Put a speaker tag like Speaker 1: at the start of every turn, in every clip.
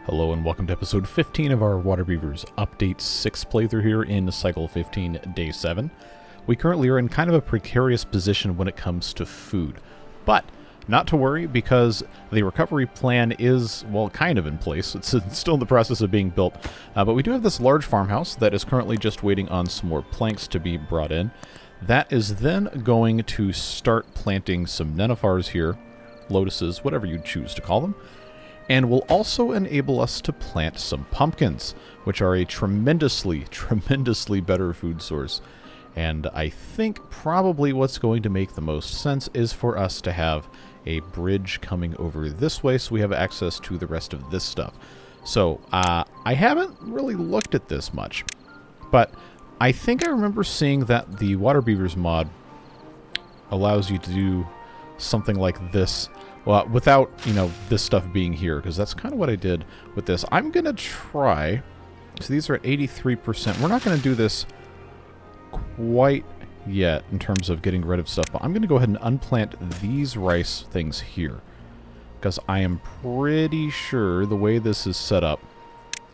Speaker 1: Hello and welcome to episode 15 of our Waterbeavers Update 6 playthrough here in Cycle 15, Day 7. We currently are in kind of a precarious position when it comes to food. But not to worry, because the recovery plan is, well, kind of in place. It's still in the process of being built. But we do have this large farmhouse that is currently just waiting on some more planks to be brought in. That is then going to start planting some nenifars here, lotuses, whatever you choose to call them. And will also enable us to plant some pumpkins, which are a tremendously better food source. And I think probably what's going to make the most sense is for us to have a bridge coming over this way so we have access to the rest of this stuff. So I haven't really looked at this much, but I think I remember seeing that the Waterbeavers mod allows you to do something like this. Well, without, this stuff being here, because that's kind of what I did with this. I'm going to try, so these are at 83%. We're not going to do this quite yet in terms of getting rid of stuff, but I'm going to go ahead and unplant these rice things here, because I am pretty sure the way this is set up,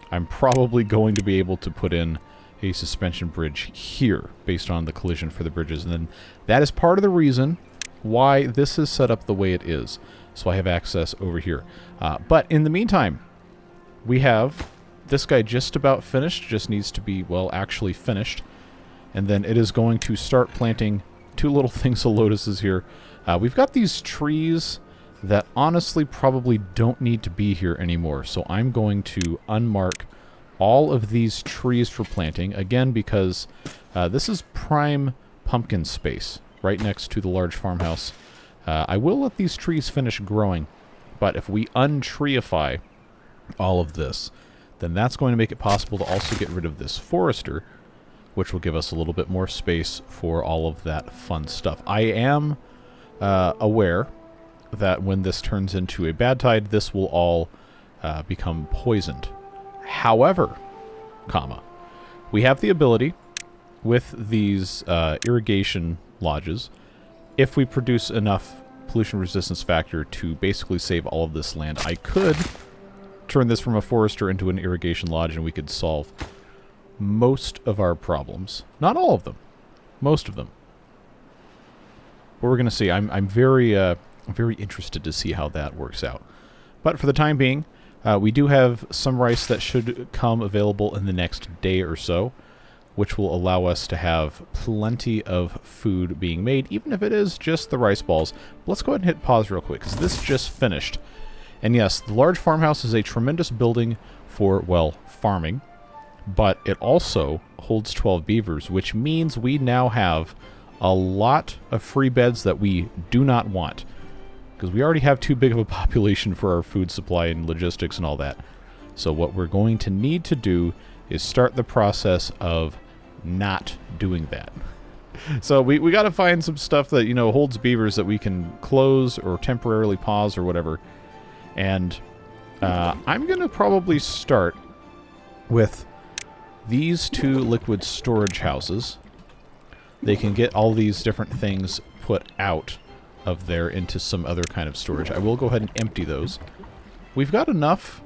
Speaker 1: I'm probably going to be able to put in a suspension bridge here, based on the collision for the bridges, and then that is part of the reason why this is set up the way it is. So I have access over here. But in the meantime, we have this guy just about finished. Just needs to be, well, actually finished. And then it is going to start planting two little things of lotuses here. We've got these trees that honestly probably don't need to be here anymore. So I'm going to unmark all of these trees for planting. Again, because this is prime pumpkin space right next to the large farmhouse. I will let these trees finish growing, but if we untreeify all of this, then that's going to make it possible to also get rid of this forester, which will give us a little bit more space for all of that fun stuff. I am aware that when this turns into a bad tide, this will all become poisoned. However, we have the ability with these irrigation lodges, if we produce enough pollution resistance factor to basically save all of this land. I could turn this from a forester into an irrigation lodge and we could solve most of our problems. Not all of them. Most of them. But we're going to see. I'm very interested to see how that works out. But for the time being, we do have some rice that should come available in the next day or so, which will allow us to have plenty of food being made, even if it is just the rice balls. But let's go ahead and hit pause real quick, because this just finished. And yes, the large farmhouse is a tremendous building for, well, farming, but it also holds 12 beavers, which means we now have a lot of free beds that we do not want, because we already have too big of a population for our food supply and logistics and all that. So what we're going to need to do is start the process of not doing that. So we got to find some stuff that, holds beavers that we can close or temporarily pause or whatever. And I'm going to probably start with these two liquid storage houses. They can get all these different things put out of there into some other kind of storage. I will go ahead and empty those. We've got enough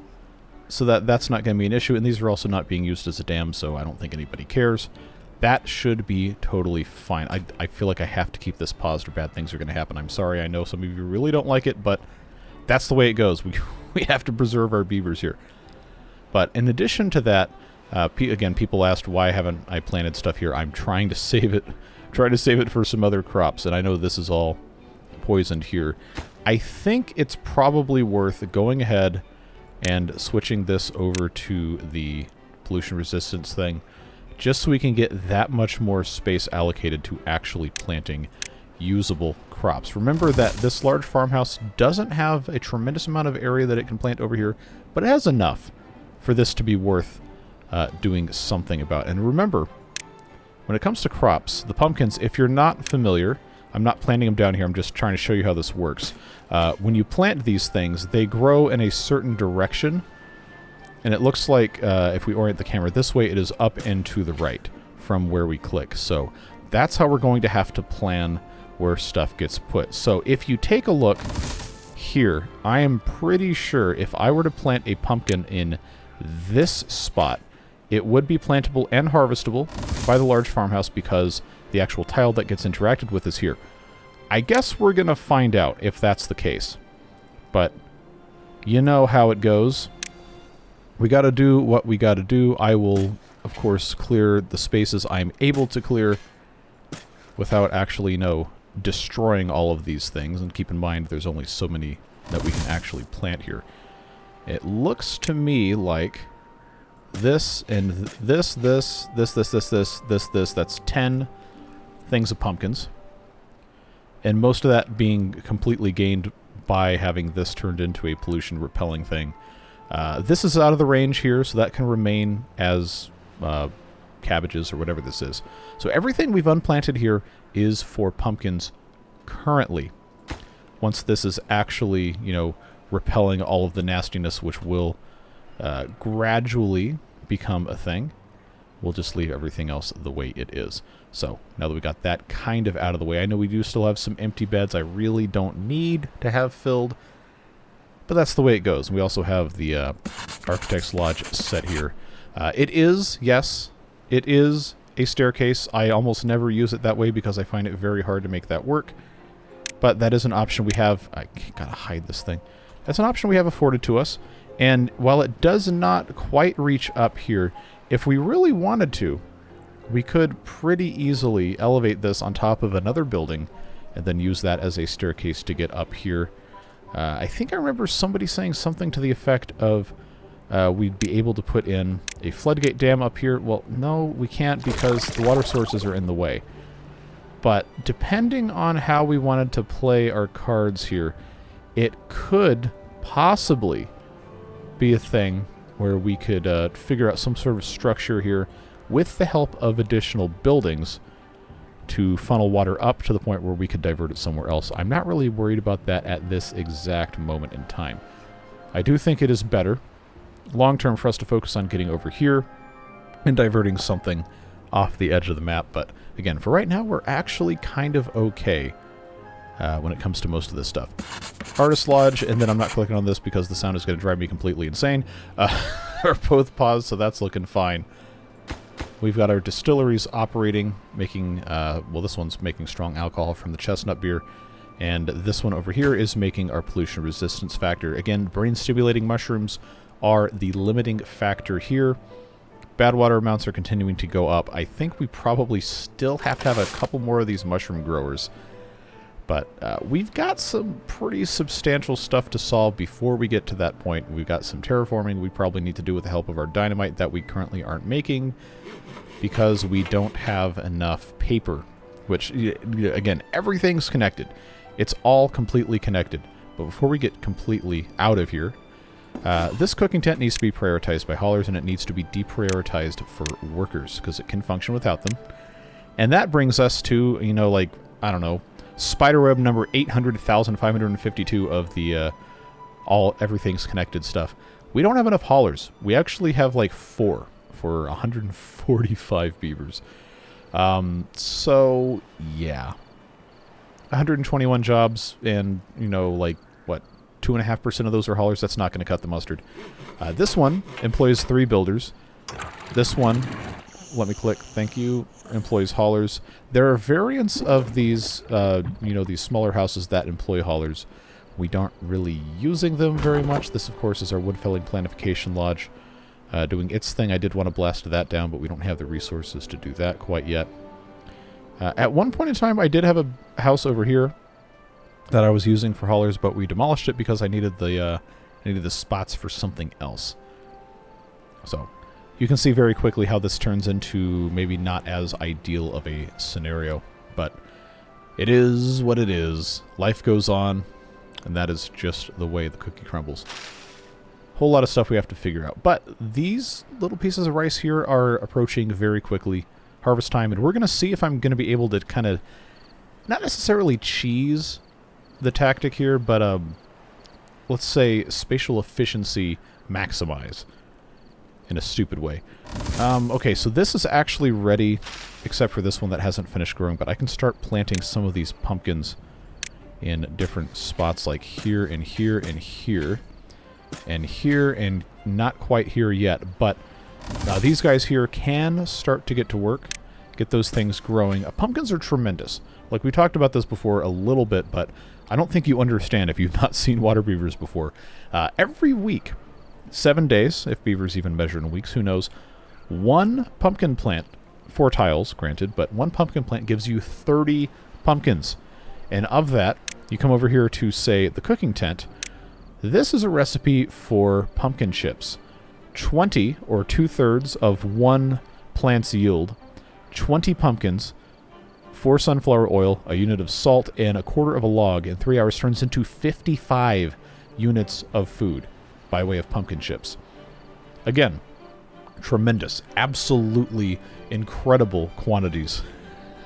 Speaker 1: so that's not going to be an issue, and these are also not being used as a dam, so I don't think anybody cares. That should be totally fine. I feel like I have to keep this paused or bad things are going to happen. I'm sorry, I know some of you really don't like it, but that's the way it goes. We have to preserve our beavers here. But in addition to that, again, people asked why haven't I planted stuff here. I'm trying to save it. Trying to save it for some other crops, and I know this is all poisoned here. I think it's probably worth going ahead and switching this over to the pollution resistance thing, just so we can get that much more space allocated to actually planting usable crops. Remember that this large farmhouse doesn't have a tremendous amount of area that it can plant over here, but it has enough for this to be worth doing something about. And remember, when it comes to crops, the pumpkins, if you're not familiar, I'm not planting them down here, I'm just trying to show you how this works. When you plant these things, they grow in a certain direction, and it looks like, if we orient the camera this way, it is up and to the right from where we click. So that's how we're going to have to plan where stuff gets put. So if you take a look here, I am pretty sure if I were to plant a pumpkin in this spot, it would be plantable and harvestable by the large farmhouse because the actual tile that gets interacted with is here. I guess we're going to find out if that's the case. But you know how it goes. We got to do what we got to do. I will, of course, clear the spaces I'm able to clear without actually, destroying all of these things. And keep in mind, there's only so many that we can actually plant here. It looks to me like this and this, that's 10 things of pumpkins. And most of that being completely gained by having this turned into a pollution-repelling thing. This is out of the range here, so that can remain as cabbages or whatever this is. So everything we've unplanted here is for pumpkins currently. Once this is actually, repelling all of the nastiness, which will gradually become a thing, we'll just leave everything else the way it is. So now that we got that kind of out of the way, I know we do still have some empty beds I really don't need to have filled, but that's the way it goes. We also have the Architect's Lodge set here. It is, yes, it is a staircase. I almost never use it that way because I find it very hard to make that work, but that is an option we have. I gotta hide this thing. That's an option we have afforded to us, and while it does not quite reach up here, if we really wanted to, we could pretty easily elevate this on top of another building and then use that as a staircase to get up here. I think I remember somebody saying something to the effect of we'd be able to put in a floodgate dam up here. Well, no, we can't because the water sources are in the way. But depending on how we wanted to play our cards here, it could possibly be a thing where we could figure out some sort of structure here with the help of additional buildings to funnel water up to the point where we could divert it somewhere else. I'm not really worried about that at this exact moment in time. I do think it is better long-term for us to focus on getting over here and diverting something off the edge of the map, but again, for right now, we're actually kind of okay when it comes to most of this stuff. Artist Lodge, and then I'm not clicking on this because the sound is going to drive me completely insane, are both paused, so that's looking fine. We've got our distilleries operating, making, well, this one's making strong alcohol from the chestnut beer, and this one over here is making our pollution resistance factor. Again, brain-stimulating mushrooms are the limiting factor here. Bad water amounts are continuing to go up. I think we probably still have to have a couple more of these mushroom growers. But we've got some pretty substantial stuff to solve before we get to that point. We've got some terraforming we probably need to do with the help of our dynamite that we currently aren't making because we don't have enough paper. Which, again, everything's connected. It's all completely connected. But before we get completely out of here, this cooking tent needs to be prioritized by haulers, and it needs to be deprioritized for workers, because it can function without them. And that brings us to, like, I don't know, spiderweb number 800,552 of the everything's connected stuff. We don't have enough haulers. We actually have, like, 4 for 145 beavers. So, yeah. 121 jobs, and, like, what? 2.5% of those are haulers. That's not going to cut the mustard. This one employs 3 builders. This one, let me click, thank you, employs haulers. There are variants of these, these smaller houses that employ haulers. We aren't really using them very much. This, of course, is our wood felling planification lodge doing its thing. I did want to blast that down, but we don't have the resources to do that quite yet. At one point in time, I did have a house over here that I was using for haulers, but we demolished it because I needed the spots for something else. So you can see very quickly how this turns into maybe not as ideal of a scenario, but it is what it is. Life goes on, and that is just the way the cookie crumbles. Whole lot of stuff we have to figure out, but these little pieces of rice here are approaching very quickly harvest time, and we're going to see if I'm going to be able to kind of not necessarily cheese the tactic here, but let's say spatial efficiency maximize in a stupid way. Okay, so this is actually ready, except for this one that hasn't finished growing, but I can start planting some of these pumpkins in different spots like here and here and here and here and not quite here yet, but these guys here can start to get to work, get those things growing. Pumpkins are tremendous. Like, we talked about this before a little bit, but I don't think you understand if you've not seen water beavers before. Every week, 7 days, if beavers even measure in weeks, who knows, one pumpkin plant, 4 tiles, granted, but one pumpkin plant gives you 30 pumpkins. And of that, you come over here to, say, the cooking tent. This is a recipe for pumpkin chips. 20, or 2/3 of one plant's yield, 20 pumpkins, 4 sunflower oil, a unit of salt, and 1/4 of a log in 3 hours turns into 55 units of food by way of pumpkin chips. Again, tremendous, absolutely incredible quantities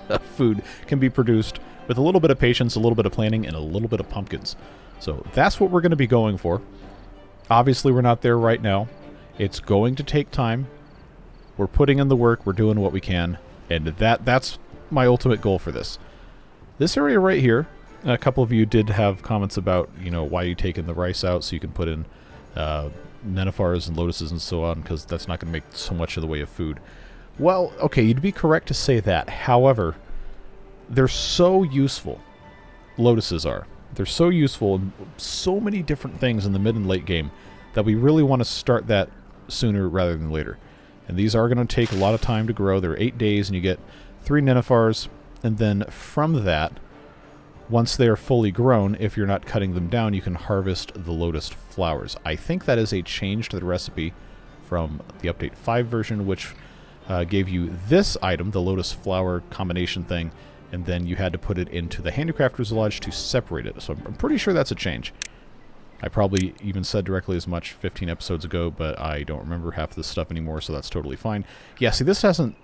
Speaker 1: of food can be produced with a little bit of patience, a little bit of planning, and a little bit of pumpkins. So that's what we're going to be going for. Obviously, we're not there right now. It's going to take time. We're putting in the work. We're doing what we can. And that's my ultimate goal for this. This area right here, a couple of you did have comments about, you know, why you taking the rice out so you can put in nenufars and lotuses and so on, because that's not going to make so much of the way of food. Well, okay, you'd be correct to say that. However, they're so useful. Lotuses are. They're so useful in so many different things in the mid and late game that we really want to start that sooner rather than later. And these are going to take a lot of time to grow. They're 8 days, and you get 3 nenufars. And then from that, once they are fully grown, if you're not cutting them down, you can harvest the lotus flowers. I think that is a change to the recipe from the Update 5 version, which gave you this item, the lotus flower combination thing, and then you had to put it into the Handicrafter's Lodge to separate it. So I'm pretty sure that's a change. I probably even said directly as much 15 episodes ago, but I don't remember half of this stuff anymore, so that's totally fine. Yeah, see, this doesn't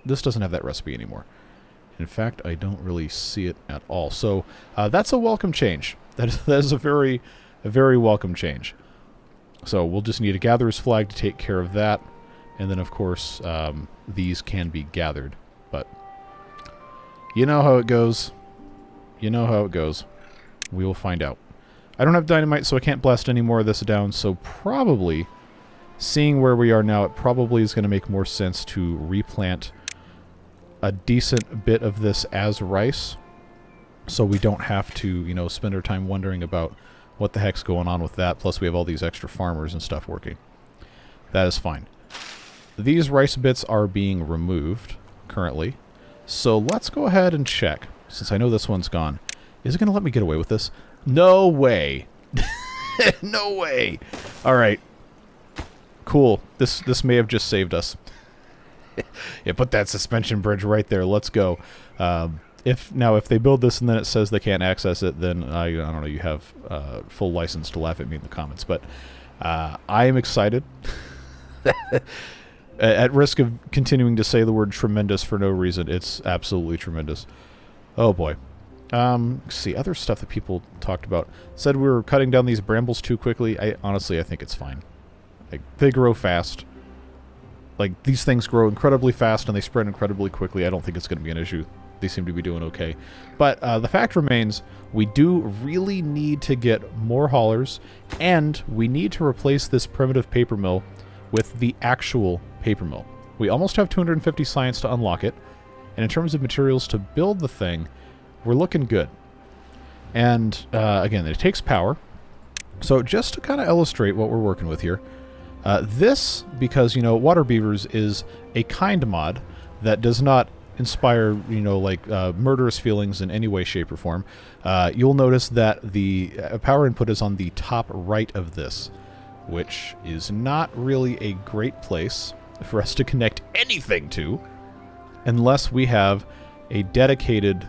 Speaker 1: have that recipe anymore. In fact, I don't really see it at all. So that's a welcome change. That is a very welcome change. So we'll just need a gatherer's flag to take care of that. And then, of course, these can be gathered. But you know how it goes. You know how it goes. We will find out. I don't have dynamite, so I can't blast any more of this down. So probably, seeing where we are now, it probably is going to make more sense to replant a decent bit of this as rice, so we don't have to, you know, spend our time wondering about what the heck's going on with that. Plus, we have all these extra farmers and stuff working. That is fine. These rice bits are being removed currently, so let's go ahead and check. Since I know this one's gone, is it going to let me get away with this? No way. No way. All right. Cool. This may have just saved us. Yeah, put that suspension bridge right there. Let's go. If they build this and then it says they can't access it, then I don't know. You have full license to laugh at me in the comments. But I am excited. At risk of continuing to say the word tremendous for no reason, it's absolutely tremendous. Oh boy. Let's see, other stuff that people talked about. Said we were cutting down these brambles too quickly. Honestly, I think it's fine. Like, they grow fast. Like, these things grow incredibly fast and they spread incredibly quickly. I don't think it's going to be an issue. They seem to be doing okay. But the fact remains, we do really need to get more haulers, and we need to replace this primitive paper mill with the actual paper mill. We almost have 250 science to unlock it, and in terms of materials to build the thing, we're looking good. And again, it takes power. So just to kind of illustrate what we're working with here, this, because, you know, Water Beavers is a kind mod that does not inspire, you know, like murderous feelings in any way, shape, or form. You'll notice that the power input is on the top right of this, which is not really a great place for us to connect anything to unless we have a dedicated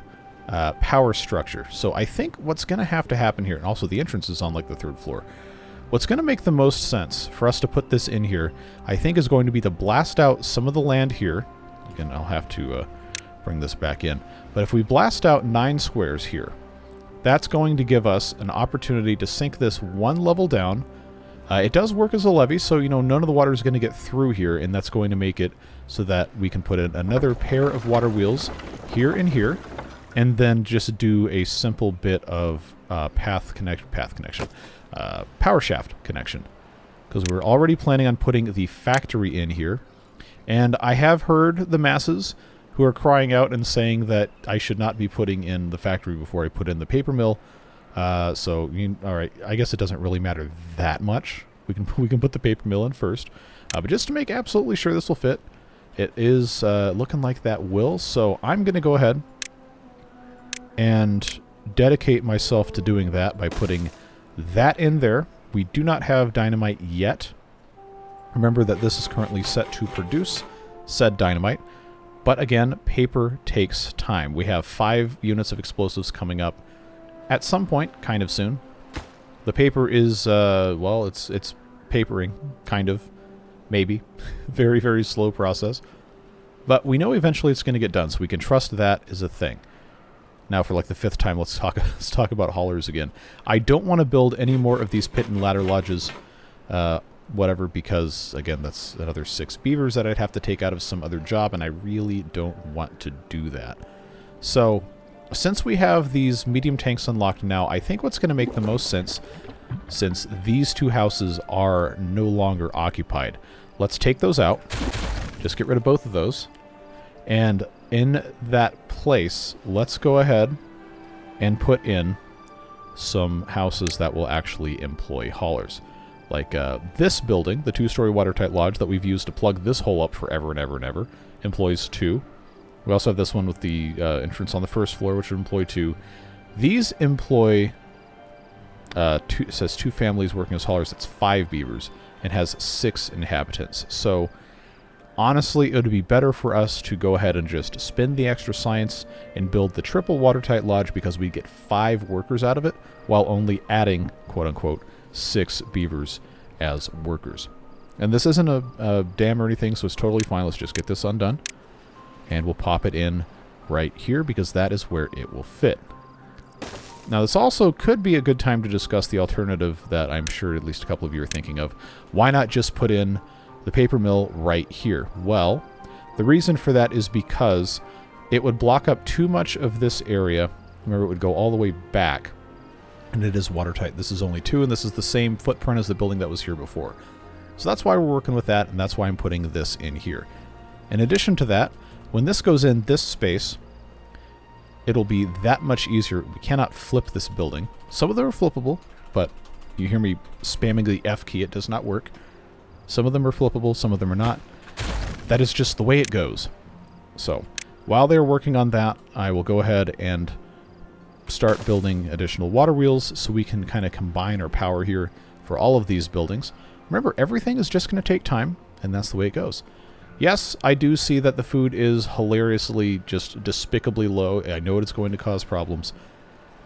Speaker 1: power structure. So I think what's going to have to happen here, and also the entrance is on like the 3rd floor, what's going to make the most sense for us to put this in here, I think, is going to be to blast out some of the land here. Again, I'll have to bring this back in. But if we blast out 9 squares here, that's going to give us an opportunity to sink this 1 level down. It does work as a levee, so, you know, none of the water is going to get through here, and that's going to make it so that we can put in another pair of water wheels here and here. and then just do a simple bit of power shaft connection, because we're already planning on putting the factory in here. And I have heard the masses who are crying out and saying that I should not be putting in the factory before I put in the paper mill. All right, I guess it doesn't really matter that much. We can put the paper mill in first, but just to make absolutely sure this will fit, it is looking like that will. So I'm going to go ahead and dedicate myself to doing that by putting that in there. We do not have dynamite yet. Remember that this is currently set to produce said dynamite. But again, paper takes time. We have 5 units of explosives coming up at some point, kind of soon. The paper is, well, it's papering, kind of, maybe. Very, very slow process. But we know eventually it's going to get done, so we can trust that is a thing. Now, for like the 5th time, let's talk about haulers again. I don't want to build any more of these pit and ladder lodges, whatever, because, again, that's another 6 beavers that I'd have to take out of some other job, and I really don't want to do that. So, since we have these medium tanks unlocked now, I think what's going to make the most sense, since these 2 houses are no longer occupied, let's take those out. Just get rid of both of those. And in that place, let's go ahead and put in some houses that will actually employ haulers. Like this building, the 2-story watertight lodge that we've used to plug this hole up forever and ever and ever, employs 2. We also have this one with the entrance on the 1st floor, which would employ 2. These employ, it says 2 families working as haulers. That's 5 beavers, and has 6 inhabitants. So, honestly, it would be better for us to go ahead and just spend the extra science and build the triple watertight lodge, because we get 5 workers out of it, while only adding, quote-unquote, 6 beavers as workers. And this isn't a dam or anything, so it's totally fine. Let's just get this undone. And we'll pop it in right here, because that is where it will fit. Now, this also could be a good time to discuss the alternative that I'm sure at least a couple of you are thinking of. Why not just put in the paper mill right here? Well, the reason for that is because it would block up too much of this area. Remember, it would go all the way back. And it is watertight. This is only 2, and this is the same footprint as the building that was here before. So that's why we're working with that, and that's why I'm putting this in here. In addition to that, when this goes in this space, it'll be that much easier. We cannot flip this building. Some of them are flippable, but you hear me spamming the F key. It does not work. Some of them are flippable, some of them are not. That is just the way it goes. So, while they're working on that, I will go ahead and start building additional water wheels so we can kind of combine our power here for all of these buildings. Remember, everything is just going to take time, and that's the way it goes. Yes, I do see that the food is hilariously, just despicably low. I know it's going to cause problems.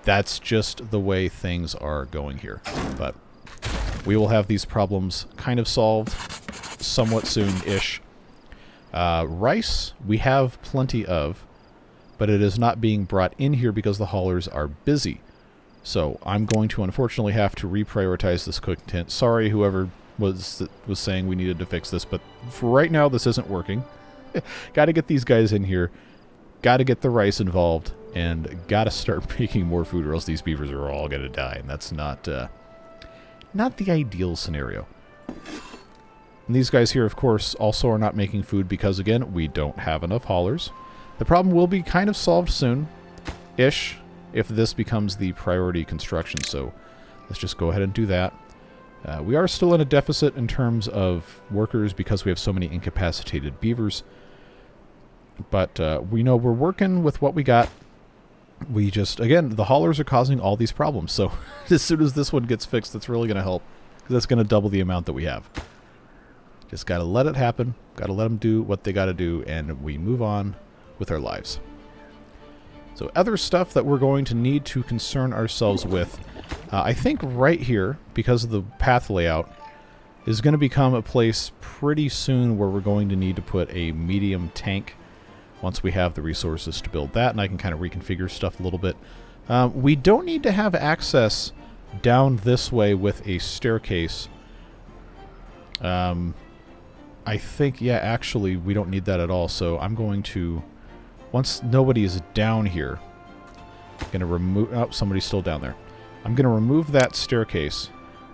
Speaker 1: That's just the way things are going here. But we will have these problems kind of solved somewhat soon-ish. Rice, we have plenty of, but it is not being brought in here because the haulers are busy. So I'm going to unfortunately have to reprioritize this cooking tent. Sorry, whoever was saying we needed to fix this, but for right now this isn't working. Got to get these guys in here, got to get the rice involved, and got to start making more food, or else these beavers are all going to die, and that's not the ideal scenario. And these guys here, of course, also are not making food because, again, we don't have enough haulers. The problem will be kind of solved soon-ish if this becomes the priority construction, so let's just go ahead and do that. We are still in a deficit in terms of workers because we have so many incapacitated beavers. But we know we're working with what we got. We just, again, the haulers are causing all these problems. So as soon as this one gets fixed, that's really going to help, because that's going to double the amount that we have. Just got to let it happen. Got to let them do what they got to do, and we move on with our lives. So other stuff that we're going to need to concern ourselves with, I think right here, because of the path layout, is going to become a place pretty soon where we're going to need to put a medium tank once we have the resources to build that, and I can kind of reconfigure stuff a little bit. We don't need to have access down this way with a staircase. I think, yeah, actually, we don't need that at all, so I'm going to, once nobody is down here, Going to remove... Oh, somebody's still down there. I'm going to remove that staircase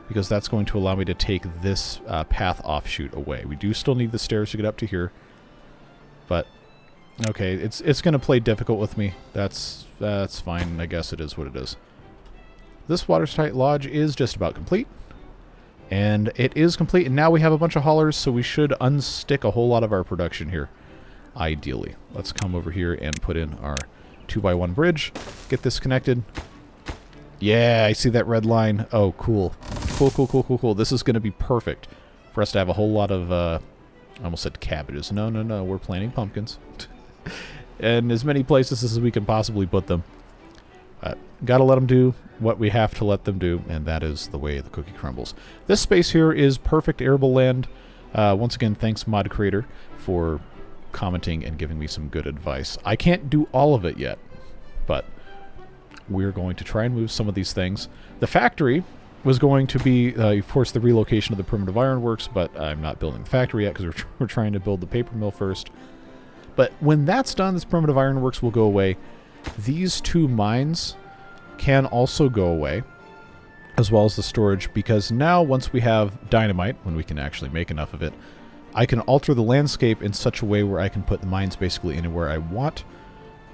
Speaker 1: because that's going to allow me to take this path offshoot away. We do still need the stairs to get up to here. But, okay, it's going to play difficult with me. That's fine. I guess it is what it is. This watertight lodge is just about complete. And it is complete, and now we have a bunch of haulers, so we should unstick a whole lot of our production here, ideally. Let's come over here and put in our 2x1 bridge. Get this connected. Yeah, I see that red line. Oh, cool. Cool. This is going to be perfect for us to have a whole lot of, I almost said cabbages. No, we're planting pumpkins. And as many places as we can possibly put them. Gotta let them do what we have to let them do, and that is the way the cookie crumbles. This space here is perfect arable land. Once again, thanks Mod Creator for commenting and giving me some good advice. I can't do all of it yet, but we're going to try and move some of these things. The factory was going to be, of course, the relocation of the primitive ironworks, but I'm not building the factory yet because we're trying to build the paper mill first. But when that's done, this primitive ironworks will go away. These two mines can also go away, as well as the storage, because now once we have dynamite, when we can actually make enough of it, I can alter the landscape in such a way where I can put the mines basically anywhere I want.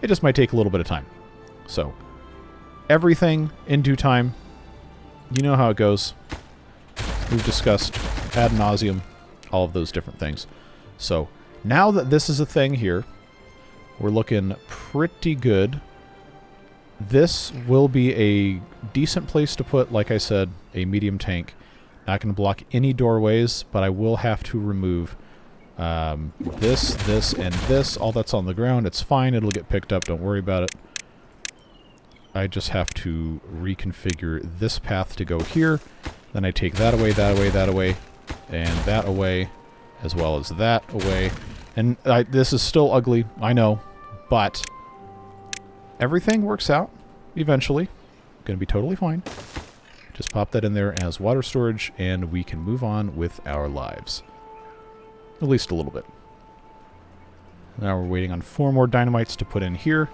Speaker 1: It just might take a little bit of time. So, everything in due time. You know how it goes. We've discussed ad nauseum all of those different things. So, now that this is a thing here, we're looking pretty good. This will be a decent place to put, like I said, a medium tank. Not going to block any doorways, but I will have to remove this, and this. All that's on the ground. It's fine. It'll get picked up. Don't worry about it. I just have to reconfigure this path to go here. Then I take that away, and that away, as well as that away. And this is still ugly, I know, but everything works out eventually. Going to be totally fine. Just pop that in there as water storage, and we can move on with our lives. At least a little bit. Now we're waiting on 4 more dynamites to put in here.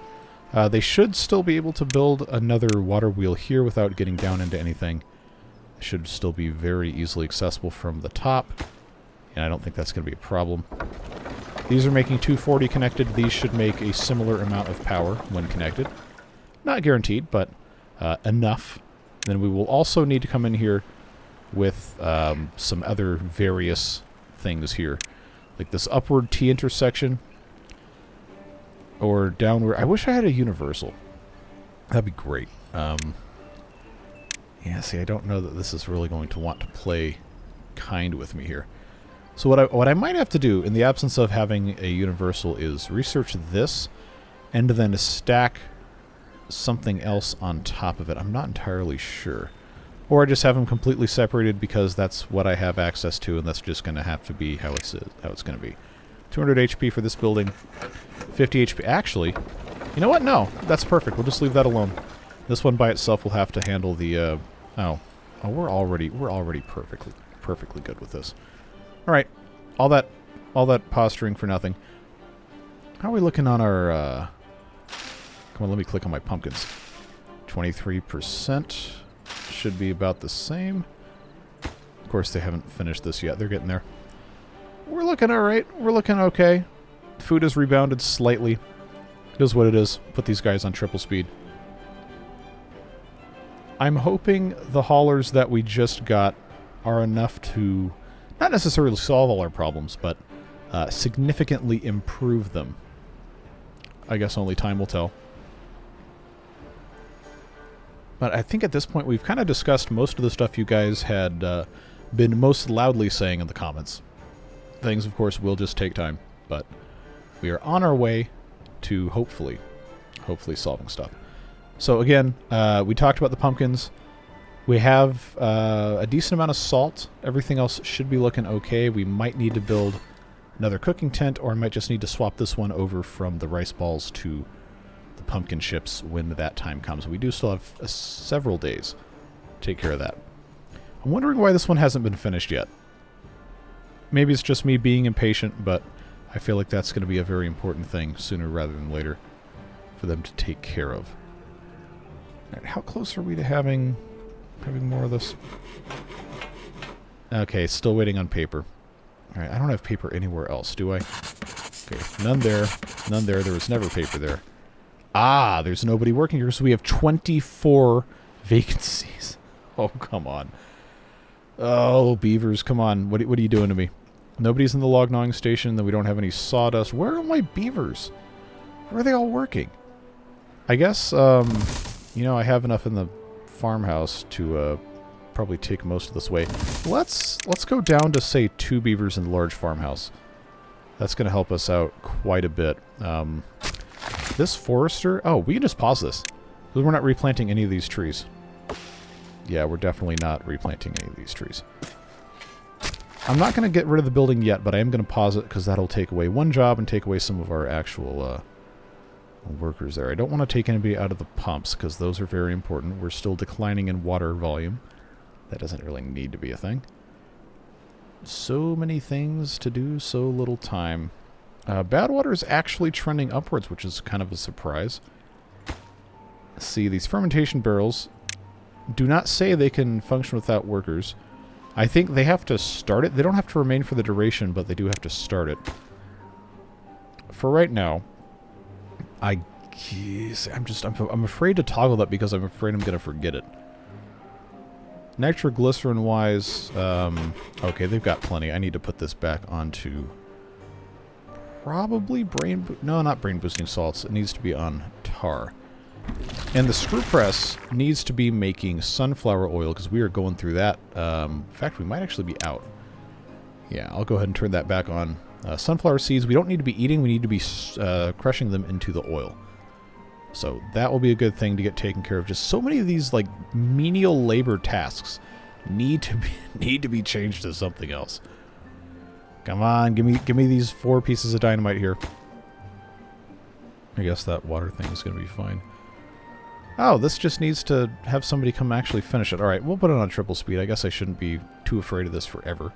Speaker 1: They should still be able to build another water wheel here without getting down into anything. It should still be very easily accessible from the top, and I don't think that's going to be a problem. These are making 240 connected. These should make a similar amount of power when connected. Not guaranteed, but enough. Then we will also need to come in here with some other various things here. Like this upward T intersection. Or downward. I wish I had a universal. That'd be great. Yeah, see, I don't know that this is really going to want to play kind with me here. So what I might have to do, in the absence of having a universal, is research this, and then stack something else on top of it. I'm not entirely sure. Or I just have them completely separated because that's what I have access to, and that's just going to have to be how it's going to be. 200 HP for this building. 50 HP. Actually, you know what? No, that's perfect. We'll just leave that alone. This one by itself will have to handle the. We're already perfectly good with this. All right, all that posturing for nothing. How are we looking on our? Come on, let me click on my pumpkins. 23% should be about the same. Of course, they haven't finished this yet. They're getting there. We're looking all right. We're looking okay. Food has rebounded slightly. It is what it is. Put these guys on triple speed. I'm hoping the haulers that we just got are enough to not necessarily solve all our problems, but significantly improve them. I guess only time will tell. But I think at this point we've kind of discussed most of the stuff you guys had been most loudly saying in the comments. Things, of course, will just take time, but we are on our way to hopefully solving stuff. So again, we talked about the pumpkins. We have a decent amount of salt. Everything else should be looking okay. We might need to build another cooking tent, or I might just need to swap this one over from the rice balls to the pumpkin chips when that time comes. We do still have several days to take care of that. I'm wondering why this one hasn't been finished yet. Maybe it's just me being impatient, but I feel like that's going to be a very important thing sooner rather than later for them to take care of. Right, how close are we to having more of this? Okay, still waiting on paper. All right, I don't have paper anywhere else, do I? Okay, none there. None there. There was never paper there. Ah, there's nobody working here, so we have 24 vacancies. Oh, come on. Oh, beavers, come on. What are you doing to me? Nobody's in the log gnawing station, then we don't have any sawdust. Where are my beavers? Where are they all working? I guess, you know, I have enough in the farmhouse to probably take most of this way. Let's go down to, say, 2 beavers in the large farmhouse. That's going to help us out quite a bit. This forester... Oh, we can just pause this. We're not replanting any of these trees. Yeah, we're definitely not replanting any of these trees. I'm not going to get rid of the building yet, but I am going to pause it because that'll take away one job and take away some of our actual workers there. I don't want to take anybody out of the pumps because those are very important. We're still declining in water volume. That doesn't really need to be a thing. So many things to do, so little time. Badwater is actually trending upwards, which is kind of a surprise. See, these fermentation barrels do not say they can function without workers. I think they have to start it. They don't have to remain for the duration, but they do have to start it. For right now, I'm afraid to toggle that because I'm afraid I'm going to forget it. Nitroglycerin-wise, okay, they've got plenty. I need to put this back onto probably no, not brain-boosting salts. It needs to be on tar. And the screw press needs to be making sunflower oil because we are going through that. In fact, we might actually be out. Yeah, I'll go ahead and turn that back on. Sunflower seeds, we don't need to be eating. We need to be crushing them into the oil. So that will be a good thing to get taken care of. Just so many of these like menial labor tasks need to be changed to something else. Come on, give me these 4 pieces of dynamite here. I guess that water thing is going to be fine. Oh, this just needs to have somebody come actually finish it. Alright, we'll put it on triple speed. I guess I shouldn't be too afraid of this forever.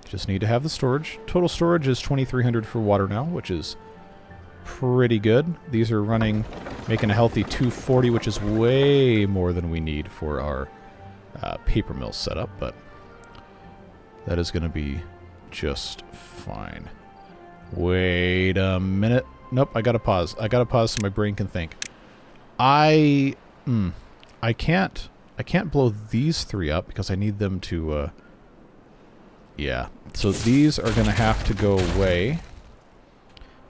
Speaker 1: Just need to have the storage. Total storage is 2,300 for water now, which is pretty good. These are running, making a healthy 240, which is way more than we need for our paper mill setup, but that is going to be just fine. Wait a minute. Nope, I gotta pause. I gotta pause so my brain can think. I can't blow these 3 up because I need them to, yeah. So these are going to have to go away.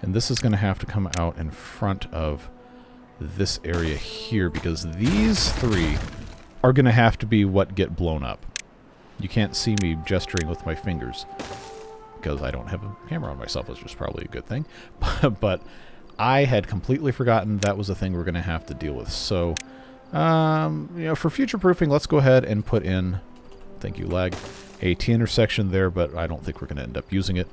Speaker 1: And this is going to have to come out in front of this area here because these 3 are going to have to be what get blown up. You can't see me gesturing with my fingers because I don't have a hammer on myself, which is probably a good thing. But I had completely forgotten that was a thing we're going to have to deal with. So, you know, for future proofing, let's go ahead and put in, thank you, lag, a T-intersection there, but I don't think we're going to end up using it.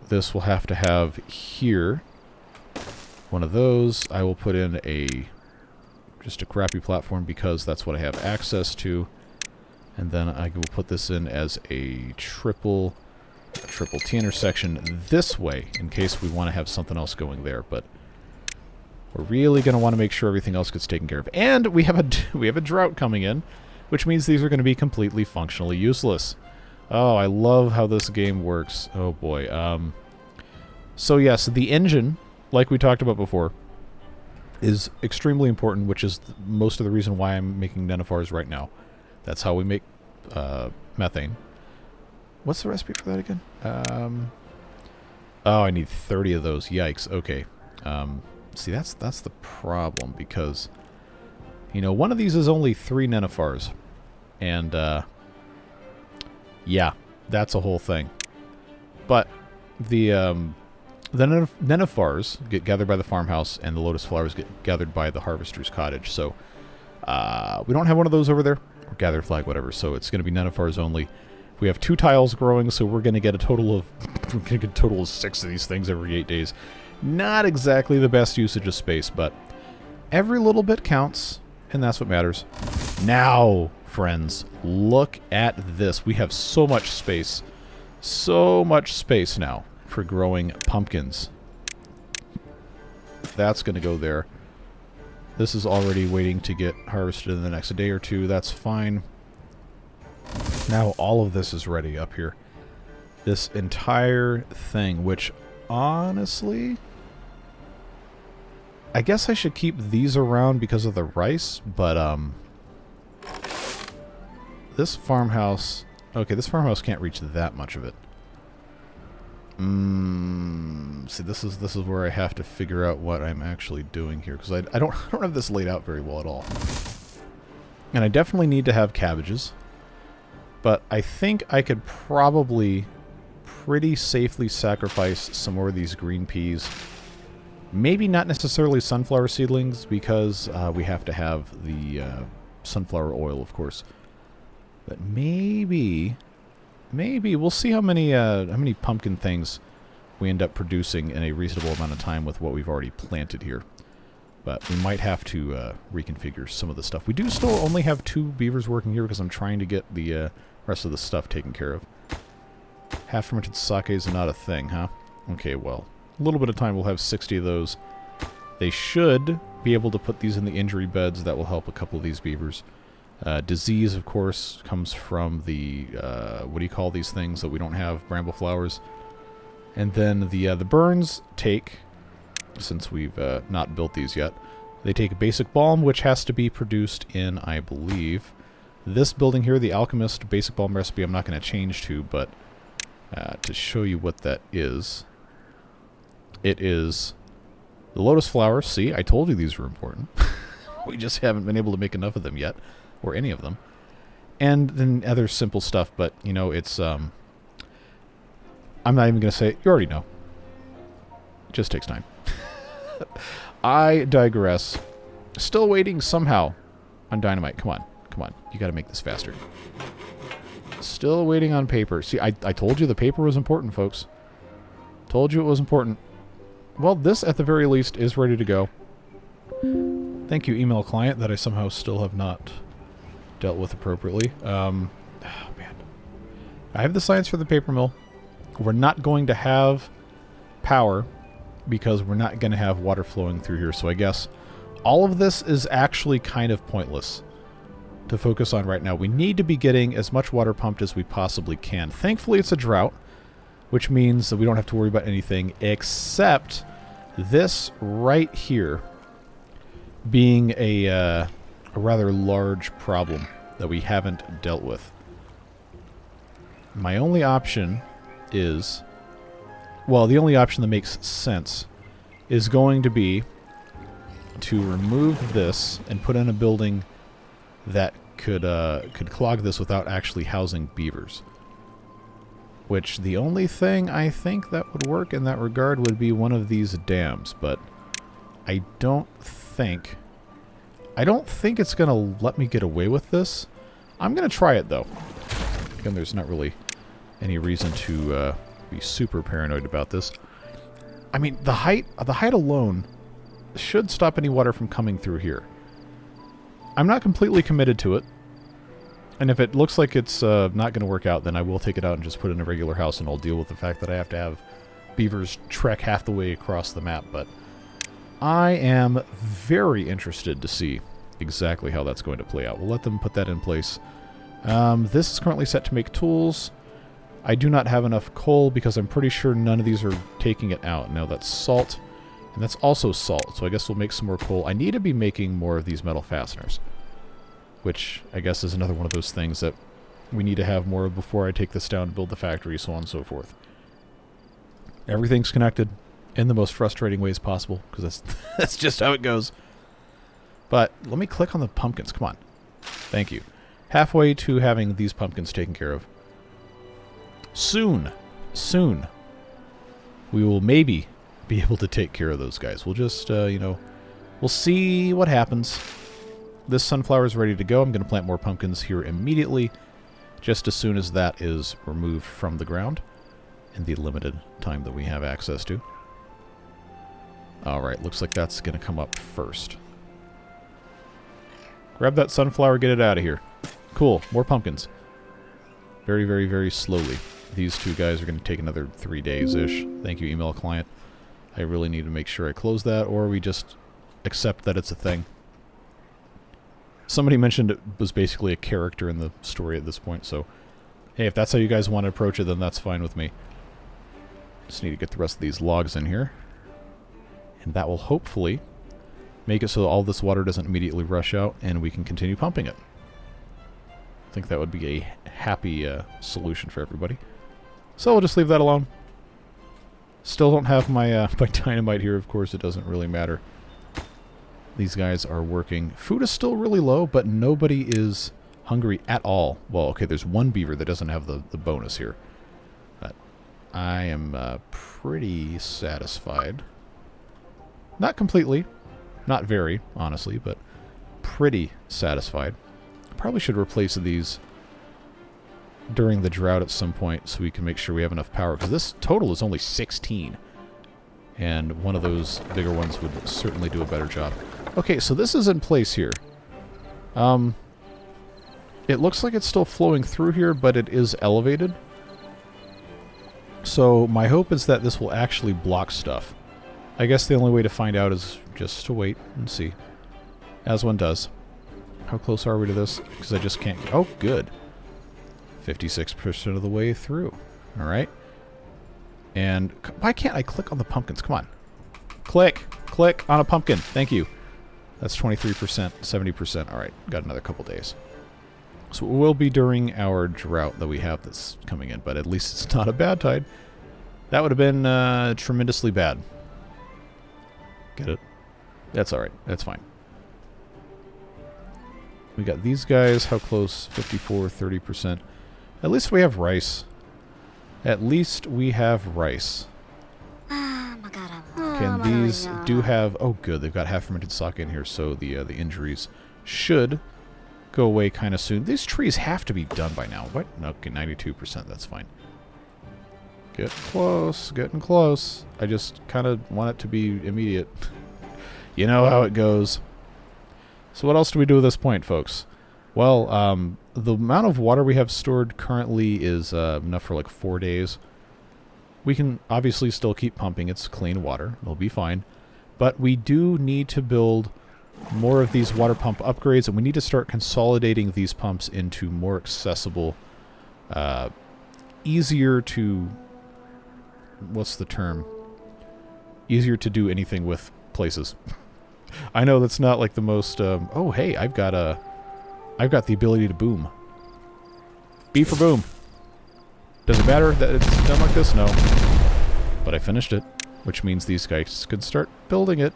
Speaker 1: This will have to have here one of those. I will put in just a crappy platform because that's what I have access to. And then I will put this in as a triple T-intersection this way in case we want to have something else going there. But we're really going to want to make sure everything else gets taken care of. And we have a drought coming in, which means these are going to be completely functionally useless. Oh, I love how this game works. Oh boy. So yes, the engine, like we talked about before, is extremely important, which is most of the reason why I'm making nenifars right now. That's how we make methane. What's the recipe for that again? Oh, I need 30 of those. Yikes. Okay. See, that's the problem because, you know, one of these is only 3 nenifars. And, yeah, that's a whole thing. But the nenifars get gathered by the farmhouse and the lotus flowers get gathered by the harvester's cottage. So, we don't have one of those over there. Or gather flag, whatever. So it's going to be nenifars only. We have 2 tiles growing, so we're going to get a total of 6 of these things every 8 days. Not exactly the best usage of space, but every little bit counts, and that's what matters. Now, friends, look at this. We have so much space. So much space now for growing pumpkins. That's going to go there. This is already waiting to get harvested in the next day or two. That's fine. Now all of this is ready up here. This entire thing, which honestly, I guess I should keep these around because of the rice, but this farmhouse, okay, this farmhouse can't reach that much of it. See, this is where I have to figure out what I'm actually doing here, because I don't have this laid out very well at all. And I definitely need to have cabbages, but I think I could probably pretty safely sacrifice some more of these green peas. Maybe not necessarily sunflower seedlings, because we have to have the sunflower oil, of course. But maybe we'll see how many pumpkin things we end up producing in a reasonable amount of time with what we've already planted here. But we might have to reconfigure some of the stuff. We do still only have 2 beavers working here because I'm trying to get the rest of the stuff taken care of. Half-fermented sake is not a thing, huh? Okay, well, a little bit of time we'll have 60 of those. They should be able to put these in the injury beds. That will help a couple of these beavers. Disease, of course, comes from the, what do you call these things that we don't have? Bramble flowers. And then the burns take, since we've not built these yet, they take a basic balm, which has to be produced in, I believe, this building here, the Alchemist basic balm recipe. I'm not going to change to, but to show you what that is, it is the lotus flowers. See, I told you these were important. We just haven't been able to make enough of them yet, or any of them. And then other simple stuff, but, you know, it's, I'm not even going to say it. You already know. It just takes time. I digress. Still waiting somehow on dynamite. Come on. Come on. You got to make this faster. Still waiting on paper. See, I told you the paper was important, folks. Told you it was important. Well, this, at the very least, is ready to go. Thank you, email client, that I somehow still have not dealt with appropriately. Oh, man. I have the science for the paper mill. We're not going to have power because we're not going to have water flowing through here. So I guess all of this is actually kind of pointless to focus on right now. We need to be getting as much water pumped as we possibly can. Thankfully, it's a drought, which means that we don't have to worry about anything except this right here being a rather large problem that we haven't dealt with. My only option is, well, the only option that makes sense is going to be to remove this and put in a building that could clog this without actually housing beavers. Which, the only thing I think that would work in that regard would be one of these dams, but I don't think it's going to let me get away with this. I'm going to try it, though. Again, there's not really any reason to be super paranoid about this. I mean, the height alone should stop any water from coming through here. I'm not completely committed to it. And if it looks like it's not going to work out, then I will take it out and just put it in a regular house, and I'll deal with the fact that I have to have beavers trek half the way across the map. But I am very interested to see exactly how that's going to play out. We'll let them put that in place. This is currently set to make tools. I do not have enough coal because I'm pretty sure none of these are taking it out. Now that's salt, and that's also salt, so I guess we'll make some more coal. I need to be making more of these metal fasteners, which I guess is another one of those things that we need to have more of before I take this down and build the factory, so on and so forth. Everything's connected in the most frustrating ways possible, because that's just how it goes. But let me click on the pumpkins. Come on. Thank you. Halfway to having these pumpkins taken care of. Soon, we will maybe be able to take care of those guys. We'll just, you know, we'll see what happens. This sunflower is ready to go. I'm going to plant more pumpkins here immediately, just as soon as that is removed from the ground in the limited time that we have access to. Alright, looks like that's going to come up first. Grab that sunflower, get it out of here. Cool, more pumpkins. Very, very, very slowly. These two guys are going to take another 3 days-ish. Thank you, email client. I really need to make sure I close that, or we just accept that it's a thing. Somebody mentioned it was basically a character in the story at this point, so hey, if that's how you guys want to approach it, then that's fine with me. Just need to get the rest of these logs in here. And that will hopefully make it so that all this water doesn't immediately rush out and we can continue pumping it. I think that would be a happy solution for everybody. So we'll just leave that alone. Still don't have my, my dynamite here, of course. It doesn't really matter. These guys are working. Food is still really low, but nobody is hungry at all. Well, okay, there's one beaver that doesn't have the bonus here. But I am pretty satisfied. Not completely. Not very, honestly, but pretty satisfied. Probably should replace these during the drought at some point so we can make sure we have enough power, because this total is only 16. And one of those bigger ones would certainly do a better job. Okay, so this is in place here. It looks like it's still flowing through here, but it is elevated. So my hope is that this will actually block stuff. I guess the only way to find out is just to wait and see. As one does. How close are we to this? Because I just can't... Oh, good. 56% of the way through. Alright. And why can't I click on the pumpkins? Come on. Click! Click on a pumpkin. Thank you. That's 23%, 70%. Alright, got another couple days. So it will be during our drought that we have that's coming in, but at least it's not a bad tide. That would have been tremendously bad. Get it? That's alright. That's fine. We got these guys. How close? 54, 30%. At least we have rice. At least we have rice. Okay, and these do have... Oh, good. They've got half-fermented sake in here, so the injuries should go away kind of soon. These trees have to be done by now. What? Okay, 92%. That's fine. Get close. Getting close. I just kind of want it to be immediate. You know how it goes. So what else do we do at this point, folks? Well, the amount of water we have stored currently is enough for like 4 days. We can obviously still keep pumping. It's clean water. It'll be fine. But we do need to build more of these water pump upgrades, and we need to start consolidating these pumps into more accessible, easier to... What's the term? Easier to do anything with places. I know that's not like the most... oh, hey, I've got the ability to boom. B for boom. Does it matter that it's done like this? No. But I finished it, which means these guys could start building it.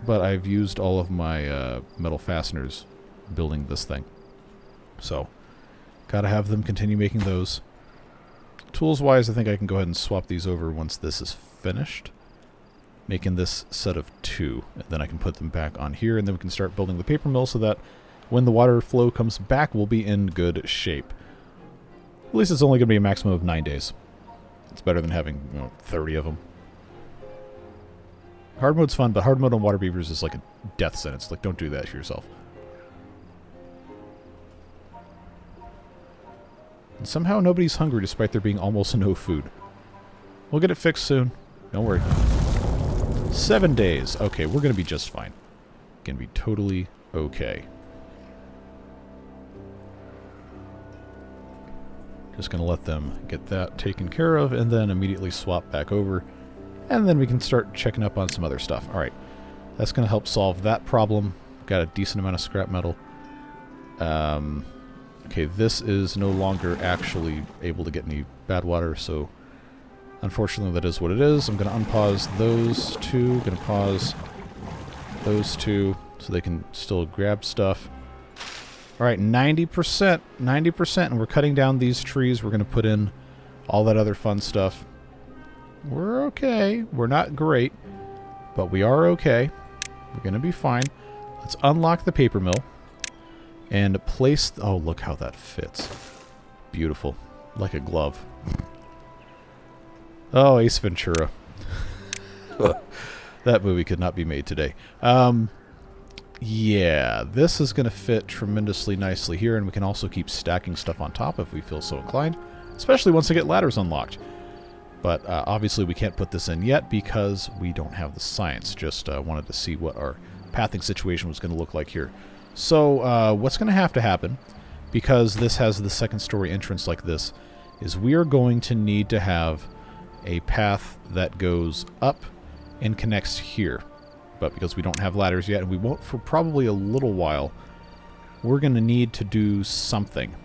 Speaker 1: But I've used all of my metal fasteners building this thing. So, gotta have them continue making those. Tools-wise, I think I can go ahead and swap these over once this is finished. Making this set of 2. And then I can put them back on here, and then we can start building the paper mill so that when the water flow comes back, we'll be in good shape. At least it's only going to be a maximum of 9 days. It's better than having, 30 of them. Hard mode's fun, but hard mode on Waterbeavers is like a death sentence. Like, don't do that to yourself. And somehow nobody's hungry despite there being almost no food. We'll get it fixed soon. Don't worry. 7 days. Okay, we're going to be just fine. Going to be totally okay. Just going to let them get that taken care of and then immediately swap back over. And then we can start checking up on some other stuff. Alright, that's going to help solve that problem. Got a decent amount of scrap metal. Okay, this is no longer actually able to get any bad water, so unfortunately that is what it is. I'm going to unpause those two. Going to pause those two so they can still grab stuff. Alright, 90%. 90%, and we're cutting down these trees. We're going to put in all that other fun stuff. We're okay. We're not great, but we are okay. We're going to be fine. Let's unlock the paper mill and place... Oh, look how that fits. Beautiful. Like a glove. Oh, Ace Ventura. That movie could not be made today. Yeah, this is going to fit tremendously nicely here, and we can also keep stacking stuff on top if we feel so inclined, especially once I get ladders unlocked. But obviously we can't put this in yet because we don't have the science. Just wanted to see what our pathing situation was going to look like here. So what's going to have to happen, because this has the second story entrance like this, is we are going to need to have a path that goes up and connects here. But because we don't have ladders yet, and we won't for probably a little while, we're going to need to do something.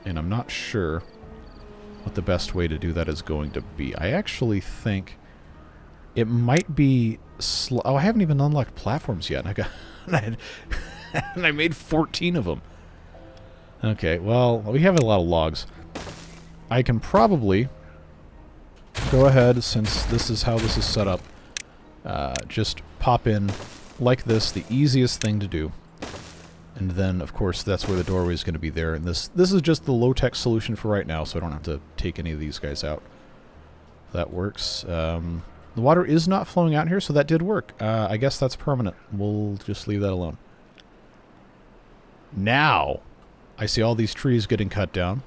Speaker 1: And I'm not sure what the best way to do that is going to be. I actually think it might be... Oh, I haven't even unlocked platforms yet. And I made 14 of them. Okay, well, we have a lot of logs. I can probably go ahead, since this is how this is set up, just pop in like this, the easiest thing to do. And then, of course, that's where the doorway is going to be there. And this is just the low-tech solution for right now, so I don't have to take any of these guys out. That works. The water is not flowing out here, so that did work. I guess that's permanent. We'll just leave that alone. Now, I see all these trees getting cut down.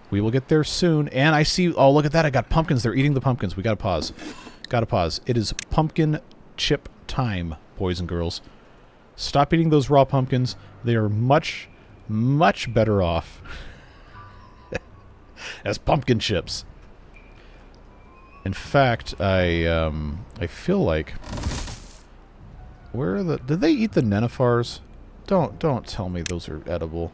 Speaker 1: We will get there soon. And I see... Oh, look at that. I got pumpkins. They're eating the pumpkins. We gotta pause. Gotta pause. It is pumpkin chip time, boys and girls. Stop eating those raw pumpkins. They are much, much better off as pumpkin chips. In fact, I feel like... Where are the... Did they eat the nenifars? Don't tell me those are edible.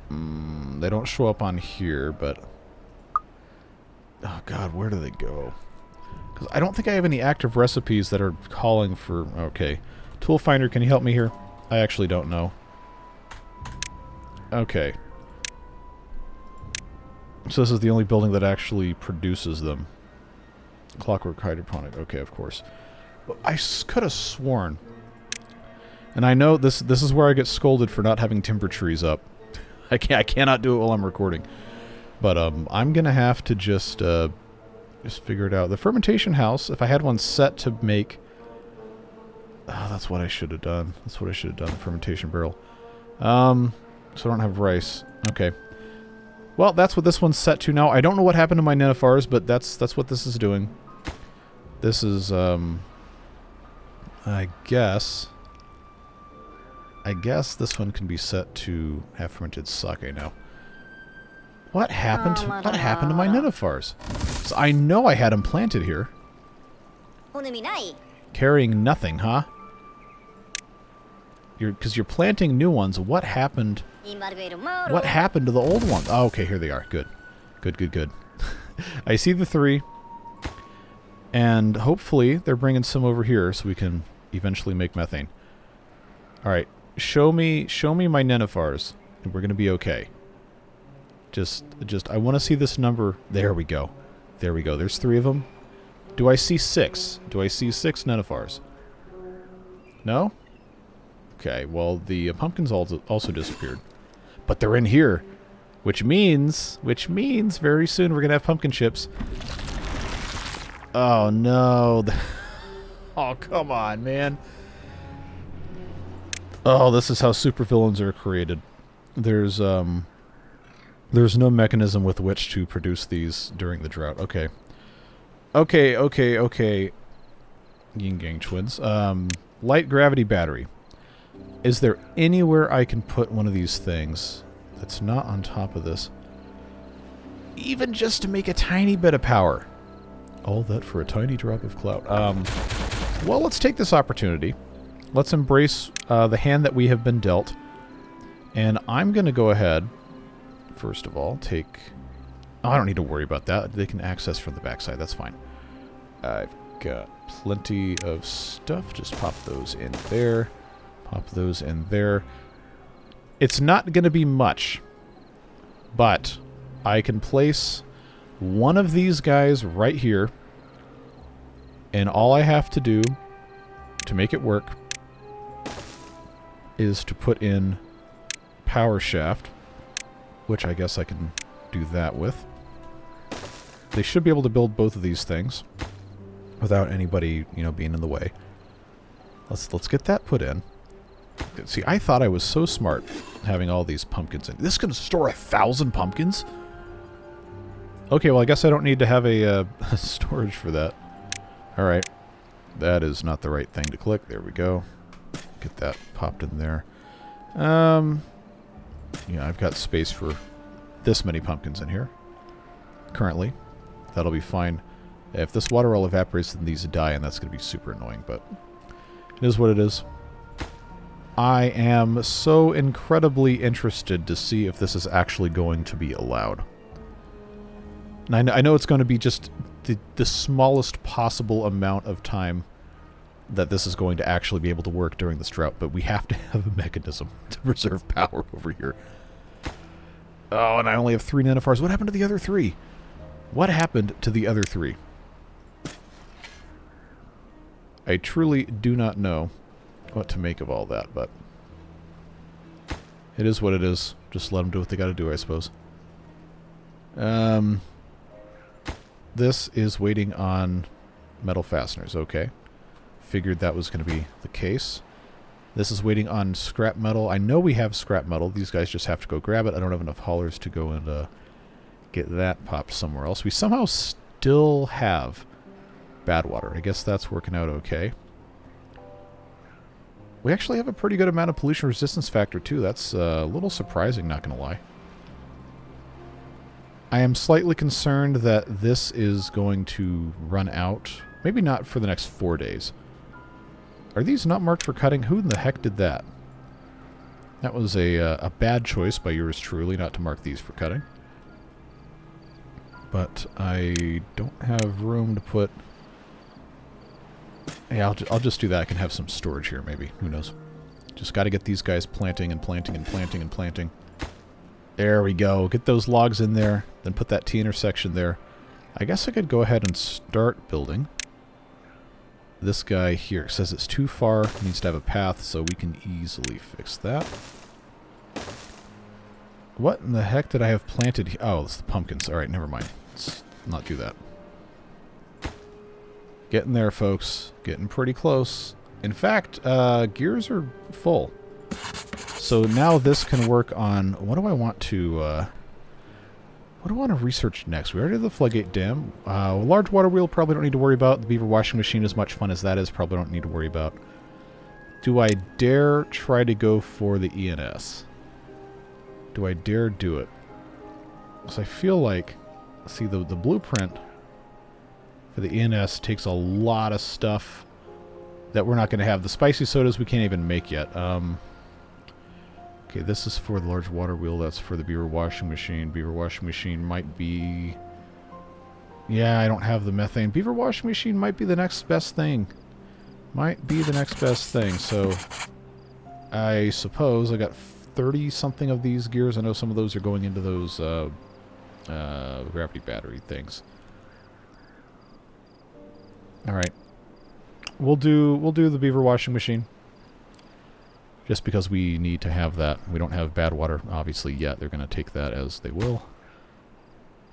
Speaker 1: They don't show up on here, but... Oh god, where do they go? Because I don't think I have any active recipes that are calling for... Okay. Tool Finder, can you help me here? I actually don't know. Okay. So this is the only building that actually produces them. Clockwork hydroponic. Okay, of course. But I could have sworn... And I know this is where I get scolded for not having timber trees up. I cannot do it while I'm recording. But I'm going to have to just figure it out. The fermentation house, if I had one set to make... Oh, that's what I should have done. That's what I should have done, the fermentation barrel. So I don't have rice. Okay. Well, that's what this one's set to now. I don't know what happened to my nenifars, but that's what this is doing. This is, I guess this one can be set to have fermented sake now. What happened to my nenifars? So I know I had them planted here. Carrying nothing, huh? Because you're planting new ones. What happened? What happened to the old ones? Oh, okay, here they are. Good. Good. I see the 3. And hopefully they're bringing some over here so we can eventually make methane. All right. Show me my nenifars, and we're going to be okay. Just I want to see this number. There we go. There's 3 of them. Do I see 6? Do I see 6 nenifars? No? Okay, well, the pumpkins also disappeared. But they're in here, which means very soon we're going to have pumpkin chips. Oh, no. Oh, come on, man. Oh, this is how supervillains are created. There's no mechanism with which to produce these during the drought. Okay. Okay. Yin Gang twins. Light gravity battery. Is there anywhere I can put one of these things that's not on top of this? Even just to make a tiny bit of power. All that for a tiny drop of clout. Well, let's take this opportunity. Let's embrace the hand that we have been dealt. And I'm going to go ahead, first of all, take... Oh, I don't need to worry about that. They can access from the backside. That's fine. I've got plenty of stuff. Just pop those in there. Pop those in there. It's not going to be much, but I can place one of these guys right here, and all I have to do to make it work is to put in power shaft, which I guess I can do that with. They should be able to build both of these things without anybody, being in the way. Let's get that put in. See, I thought I was so smart having all these pumpkins in. This is going to store 1,000 pumpkins? Okay, well, I guess I don't need to have a storage for that. Alright. That is not the right thing to click. There we go. Get that popped in there. Yeah, I've got space for this many pumpkins in here. Currently. That'll be fine. If this water all evaporates, then these die, and that's going to be super annoying, but it is what it is. I am so incredibly interested to see if this is actually going to be allowed. And I know it's going to be just the smallest possible amount of time that this is going to actually be able to work during this drought, but we have to have a mechanism to preserve power over here. Oh, and I only have 3 nanofars. What happened to the other 3? What happened to the other 3? I truly do not know what to make of all that, but it is what it is. Just let them do what they got to do, I suppose. This is waiting on metal fasteners. Okay. Figured that was going to be the case. This is waiting on scrap metal. I know we have scrap metal. These guys just have to go grab it. I don't have enough haulers to go and get that popped somewhere else. We somehow still have bad water. I guess that's working out okay. We actually have a pretty good amount of pollution resistance factor, too. That's a little surprising, not going to lie. I am slightly concerned that this is going to run out. Maybe not for the next 4 days. Are these not marked for cutting? Who in the heck did that? That was a bad choice by yours truly not to mark these for cutting. But I don't have room to put... Yeah, I'll just do that. I can have some storage here, maybe. Who knows? Just got to get these guys planting and planting and planting and planting. There we go. Get those logs in there. Then put that T-intersection there. I guess I could go ahead and start building. This guy here says it's too far. Needs to have a path, so we can easily fix that. What in the heck did I have planted here? Oh, it's the pumpkins. Alright, never mind. Let's not do that. Getting there, folks. Getting pretty close. In fact, gears are full. So now this can work on... What do I want to... what do I want to research next? We already have the floodgate dam. A large water wheel, probably don't need to worry about. The beaver washing machine, as much fun as that is, probably don't need to worry about. Do I dare try to go for the ENS? Do I dare do it? Because I feel like... See, the blueprint for the ENS takes a lot of stuff that we're not going to have. The spicy sodas we can't even make yet. Okay, this is for the large water wheel. That's for the beaver washing machine. Beaver washing machine might be... Yeah, I don't have the methane. Beaver washing machine might be the next best thing. Might be the next best thing. So, I suppose I got 30-something of these gears. I know some of those are going into those gravity battery things. Alright. We'll do the beaver washing machine. Just because we need to have that. We don't have bad water, obviously, yet. They're going to take that as they will.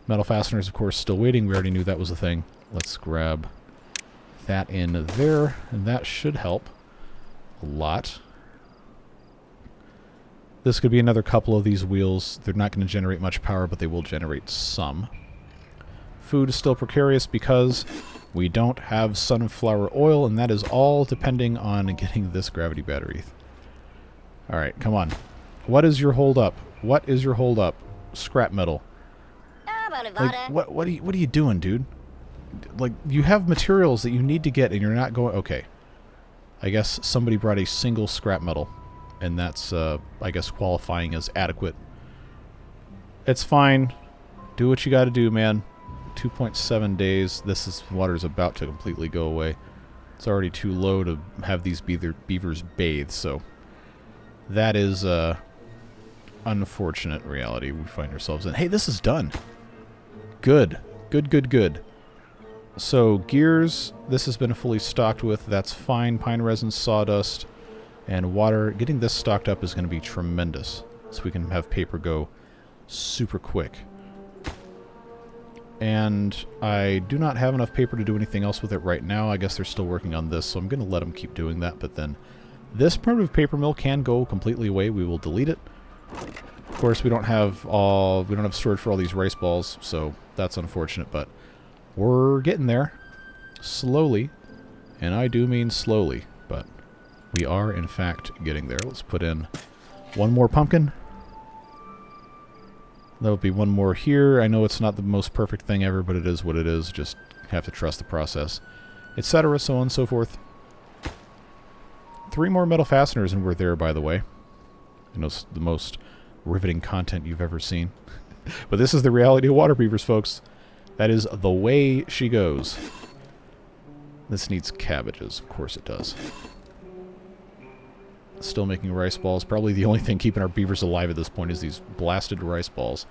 Speaker 1: Metal fasteners, of course, still waiting. We already knew that was a thing. Let's grab that in there, and that should help a lot. This could be another couple of these wheels. They're not going to generate much power, but they will generate some. Food is still precarious because we don't have sunflower oil, and that is all depending on getting this gravity battery. Alright, come on. What is your hold up? What is your hold up? Scrap metal. Like, what are you doing, dude? Like, you have materials that you need to get and you're not going... Okay. I guess somebody brought a single scrap metal. And that's, I guess, qualifying as adequate. It's fine. Do what you gotta do, man. 2.7 days. Water's about to completely go away. It's already too low to have these beavers bathe, so... That is unfortunate reality we find ourselves in. Hey, this is done. Good. Good. So, gears, this has been fully stocked with. That's fine. Pine resin, sawdust, and water. Getting this stocked up is going to be tremendous. So we can have paper go super quick. And I do not have enough paper to do anything else with it right now. I guess they're still working on this, so I'm going to let them keep doing that, but then... This primitive paper mill can go completely away. We will delete it. Of course, we don't have storage for all these rice balls, so that's unfortunate, but we're getting there slowly. And I do mean slowly, but we are, in fact, getting there. Let's put in one more pumpkin. There'll be one more here. I know it's not the most perfect thing ever, but it is what it is. Just have to trust the process, etc., so on and so forth. 3 more metal fasteners and we're there, by the way. I know it's the most riveting content you've ever seen. But this is the reality of Waterbeavers, folks. That is the way she goes. This needs cabbages. Of course it does. Still making rice balls. Probably the only thing keeping our beavers alive at this point is these blasted rice balls.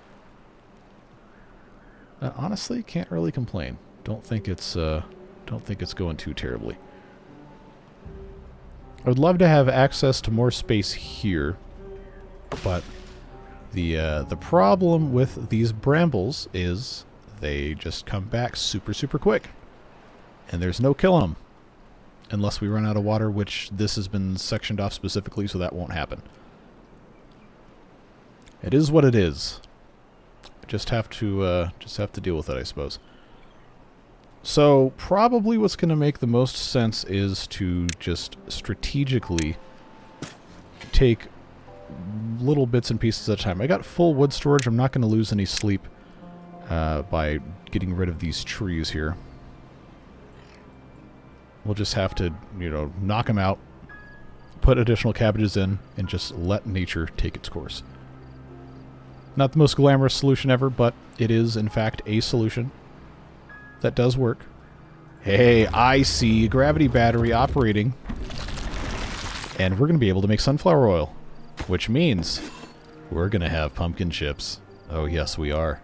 Speaker 1: Honestly, can't really complain. Don't think it's going too terribly. I would love to have access to more space here, but the problem with these brambles is they just come back super, super quick. And there's no kill 'em. Unless we run out of water, which this has been sectioned off specifically, so that won't happen. It is what it is. Just have to deal with it, I suppose. So, probably what's going to make the most sense is to just strategically take little bits and pieces at a time. I got full wood storage. I'm not going to lose any sleep by getting rid of these trees here. We'll just have to, you know, knock them out, put additional cabbages in, and just let nature take its course. Not the most glamorous solution ever, but it is, in fact, a solution that does work. Hey, I see a gravity battery operating. And we're going to be able to make sunflower oil, which means we're going to have pumpkin chips. Oh, yes, we are.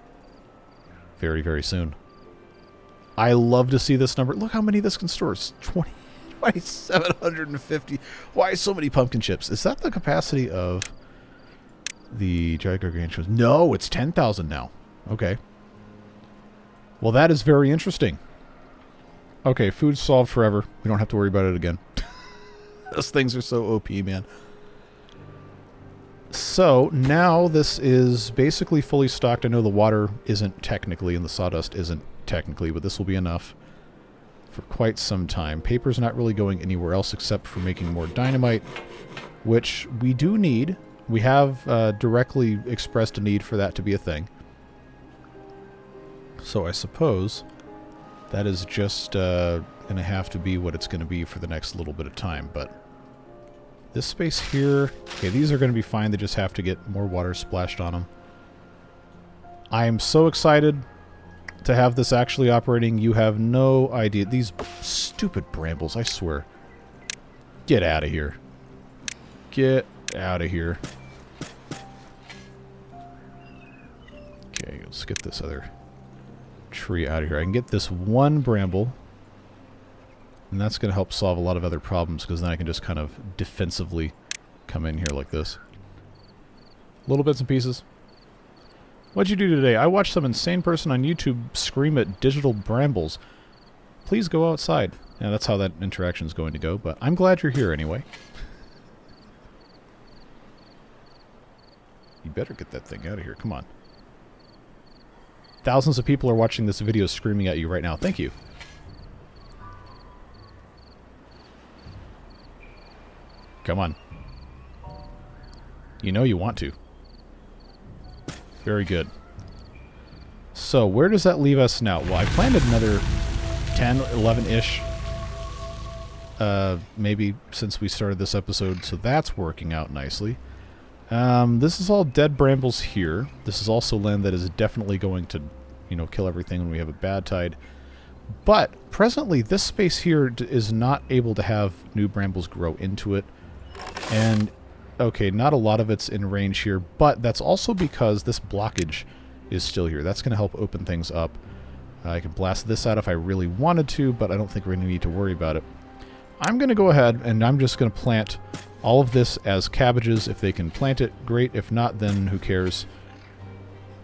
Speaker 1: Very, very soon. I love to see this number. Look how many this can store. 2,750. Why so many pumpkin chips? Is that the capacity of the giant gargantuans? No, it's 10,000 now. Okay. Well, that is very interesting. Okay, food's solved forever. We don't have to worry about it again. Those things are so OP, man. So, now this is basically fully stocked. I know the water isn't technically, and the sawdust isn't technically, but this will be enough for quite some time. Paper's not really going anywhere else except for making more dynamite, which we do need. We have directly expressed a need for that to be a thing. So I suppose that is just going to have to be what it's going to be for the next little bit of time. But this space here, okay, these are going to be fine. They just have to get more water splashed on them. I am so excited to have this actually operating. You have no idea. These stupid brambles, I swear. Get out of here. Get out of here. Okay, let's get this other tree out of here. I can get this one bramble, and that's going to help solve a lot of other problems, because then I can just kind of defensively come in here like this. Little bits and pieces. What'd you do today? I watched some insane person on YouTube scream at digital brambles. Please go outside. Yeah, that's how that interaction is going to go, but I'm glad you're here anyway. You better get that thing out of here. Come on. Thousands of people are watching this video screaming at you right now. Thank you. Come on. You know you want to. Very good. So, where does that leave us now? Well, I planted another 10, 11-ish, maybe since we started this episode, so that's working out nicely. This is all dead brambles here. This is also land that is definitely going to, you know, kill everything when we have a bad tide. But, presently, this space here is not able to have new brambles grow into it. And okay, not a lot of it's in range here, but that's also because this blockage is still here. That's going to help open things up. I can blast this out if I really wanted to, but I don't think we're going to need to worry about it. I'm going to go ahead and I'm just going to plant all of this as cabbages. If they can plant it, great. If not, then who cares?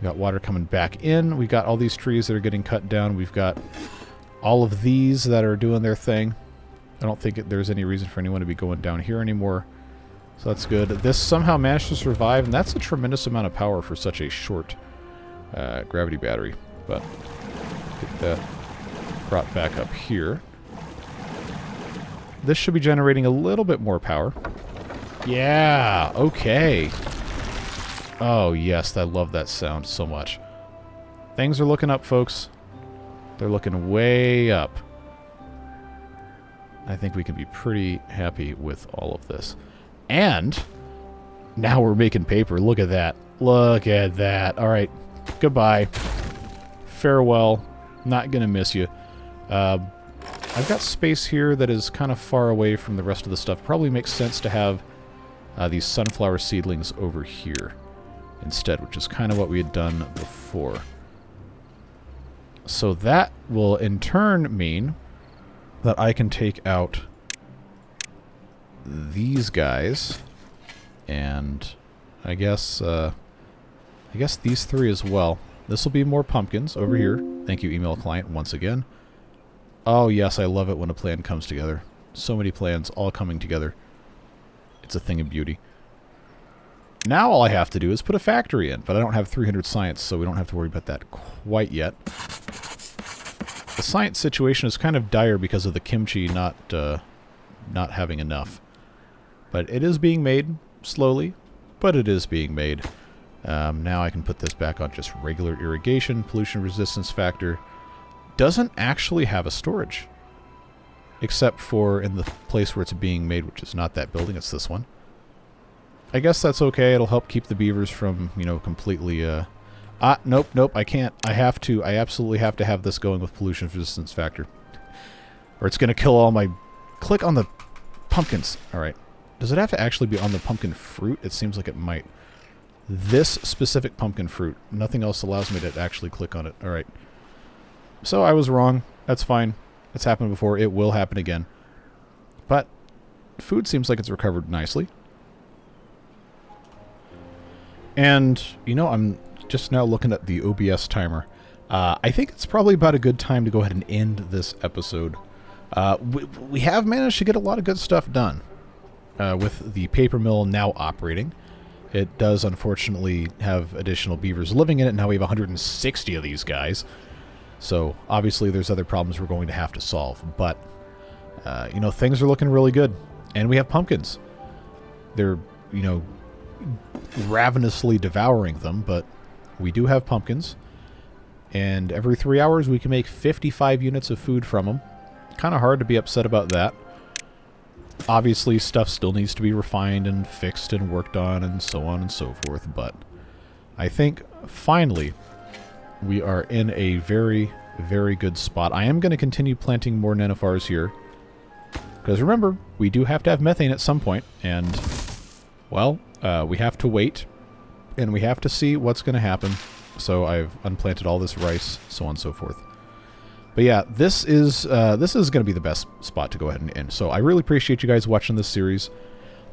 Speaker 1: We got water coming back in. We got all these trees that are getting cut down. We've got all of these that are doing their thing. I don't think there's any reason for anyone to be going down here anymore. So that's good. This somehow managed to survive, and that's a tremendous amount of power for such a short gravity battery. But get that brought back up here. this should be generating a little bit more power. Yeah, okay. Oh, yes, I love that sound so much. Things are looking up, folks. They're looking way up. I think we can be pretty happy with all of this. And now we're making paper. Look at that. Look at that. All right. Goodbye. Farewell. Not going to miss you. I've got space here that is kind of far away from the rest of the stuff. Probably makes sense to have these sunflower seedlings over here instead, which is kind of what we had done before. So that will in turn mean that I can take out these guys, and I guess these three as well. This will be more pumpkins over here. Thank you, email client, once again. Oh yes, I love it when a plan comes together. So many plans all coming together. It's a thing of beauty. Now all I have to do is put a factory in, but I don't have 300 science, so we don't have to worry about that quite yet. The science situation is kind of dire because of the kimchi not having enough. But it is being made slowly, but it is being made. Now I can put this back on just regular irrigation. Pollution resistance factor doesn't actually have a storage, except for in the place where it's being made, which is not that building, it's this one. I guess that's okay. It'll help keep the beavers from, you know, completely... nope, I can't. I absolutely have to have this going with pollution resistance factor. Or it's going to kill all my... Click on the pumpkins. Alright. Does it have to actually be on the pumpkin fruit? It seems like it might. This specific pumpkin fruit. Nothing else allows me to actually click on it. Alright. So I was wrong. That's fine. It's happened before. It will happen again. But food seems like it's recovered nicely. And, you know, I'm just now looking at the OBS timer. I think it's probably about a good time to go ahead and end this episode. We have managed to get a lot of good stuff done with the paper mill now operating. It does, unfortunately, have additional beavers living in it. Now we have 160 of these guys. So, obviously, there's other problems we're going to have to solve. But, you know, things are looking really good. And we have pumpkins. They're, you know, ravenously devouring them, but we do have pumpkins. And every 3 hours, we can make 55 units of food from them. Kind of hard to be upset about that. Obviously, stuff still needs to be refined and fixed and worked on and so on and so forth, but I think, finally, we are in a very, very good spot. I am going to continue planting more nenuphars here, because remember, we do have to have methane at some point, and, well, we have to wait, and we have to see what's going to happen. So I've unplanted all this rice, so on and so forth. But yeah, this is going to be the best spot to go ahead and end. So I really appreciate you guys watching this series.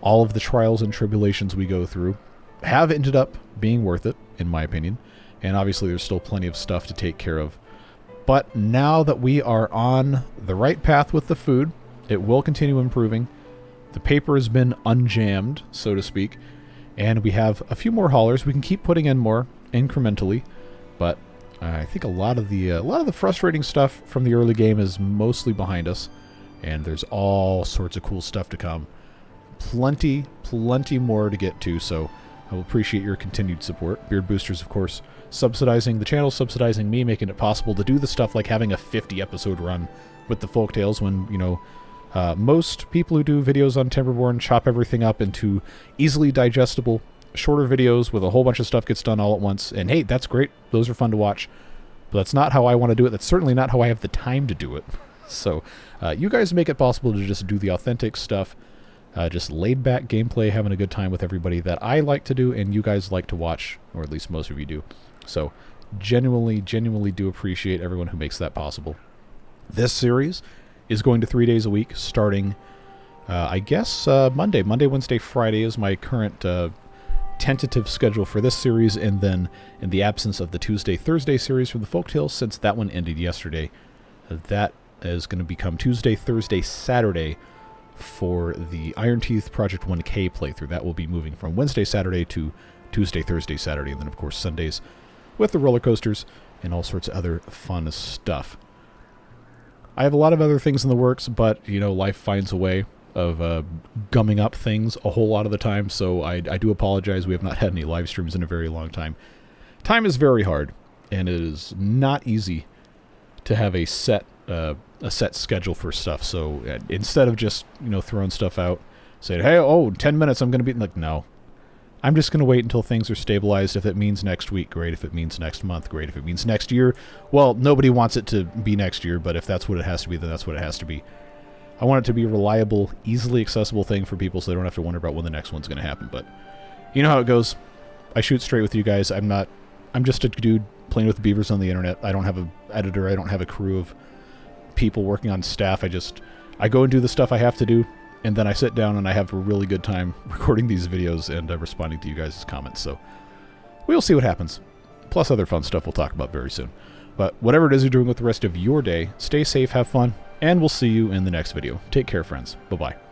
Speaker 1: All of the trials and tribulations we go through have ended up being worth it, in my opinion. And obviously there's still plenty of stuff to take care of. But now that we are on the right path with the food, it will continue improving. The paper has been unjammed, so to speak. And we have a few more haulers. We can keep putting in more incrementally, but I think a lot of the frustrating stuff from the early game is mostly behind us, and there's all sorts of cool stuff to come. Plenty more to get to, so I will appreciate your continued support. Beard Boosters, of course, subsidizing the channel, subsidizing me, making it possible to do the stuff like having a 50-episode run with the Folktales when, you know, most people who do videos on Timberborn chop everything up into easily digestible, shorter videos with a whole bunch of stuff gets done all at once. And hey, that's great. Those are fun to watch. But that's not how I want to do it. That's certainly not how I have the time to do it. So you guys make it possible to just do the authentic stuff. Just laid back gameplay, having a good time with everybody that I like to do and you guys like to watch, or at least most of you do. So genuinely do appreciate everyone who makes that possible. This series is going to 3 days a week, starting, I guess, Monday. Monday, Wednesday, Friday is my current tentative schedule for this series, and then in the absence of the Tuesday, Thursday series from the Folktales, since that one ended yesterday, that is going to become Tuesday, Thursday, Saturday for the Iron Teeth Project 1K playthrough. That will be moving from Wednesday, Saturday to Tuesday, Thursday, Saturday, and then, of course, Sundays with the roller coasters and all sorts of other fun stuff. I have a lot of other things in the works, but, you know, life finds a way of gumming up things a whole lot of the time, so I do apologize. We have not had any live streams in a very long time. Time is very hard, and it is not easy to have a set schedule for stuff. So instead of just, you know, throwing stuff out, saying, hey, 10 minutes, I'm going to be like, no. I'm just going to wait until things are stabilized. If it means next week, great. If it means next month, great. If it means next year, well, nobody wants it to be next year, but if that's what it has to be, then that's what it has to be. I want it to be a reliable, easily accessible thing for people so they don't have to wonder about when the next one's going to happen. But you know how it goes. I shoot straight with you guys. I'm just a dude playing with beavers on the internet. I don't have an editor. I don't have a crew of people working on staff. I go and do the stuff I have to do, and then I sit down and I have a really good time recording these videos and responding to you guys' comments. So we'll see what happens. Plus other fun stuff we'll talk about very soon. But whatever it is you're doing with the rest of your day, stay safe, have fun, and we'll see you in the next video. Take care, friends. Bye-bye.